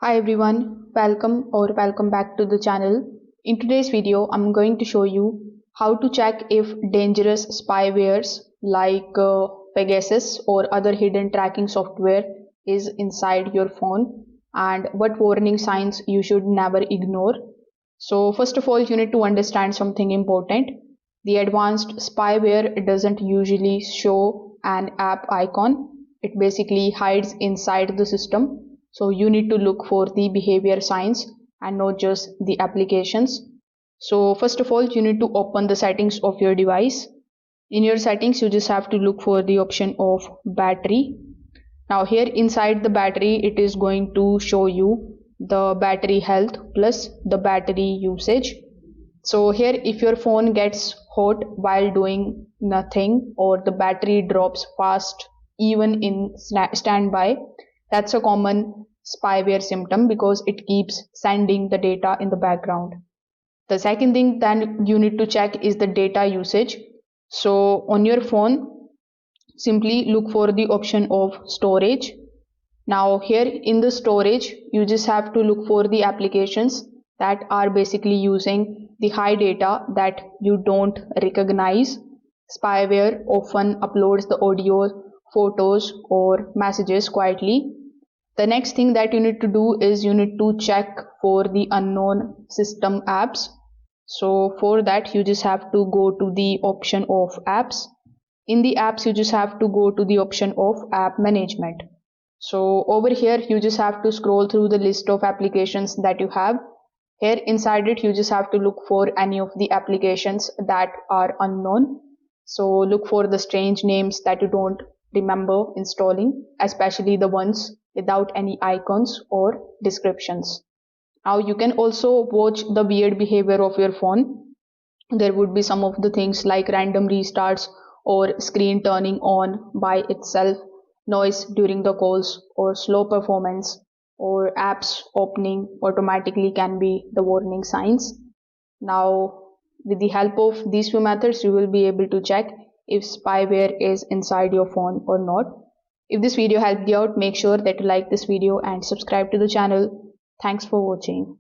Hi everyone, welcome back to the channel. In today's video, I'm going to show you how to check if dangerous spywares like Pegasus or other hidden tracking software is inside your phone and what warning signs you should never ignore. So first of all, you need to understand something important. The advanced spyware doesn't usually show an app icon. It basically hides inside the system, so you need to look for the behavior signs and not just the applications. So first of all, you need to open the settings of your device. In your settings, you just have to look for the option of battery. Now here inside the battery, it is going to show you the battery health plus the battery usage. So here if your phone gets hot while doing nothing or the battery drops fast even in standby, that's a common spyware symptom because it keeps sending the data in the background. The second thing then you need to check is the data usage. So on your phone, simply look for the option of storage. Now here in the storage, you just have to look for the applications that are basically using the high data that you don't recognize. Spyware often uploads the audio, photos or messages quietly. The next thing that you need to do is you need to check for the unknown system apps. So for that, you just have to go to the option of apps. In the apps, you just have to go to the option of app management. So over here, you just have to scroll through the list of applications that you have. Here inside it, you just have to look for any of the applications that are unknown. So look for the strange names that you don't remember installing, especially the ones without any icons or descriptions. Now you can also watch the weird behavior of your phone. There would be some of the things like random restarts or screen turning on by itself, noise during the calls, or slow performance, or apps opening automatically can be the warning signs. Now, with the help of these few methods, you will be able to check if spyware is inside your phone or not. If this video helped you out, make sure that you like this video and subscribe to the channel. Thanks for watching.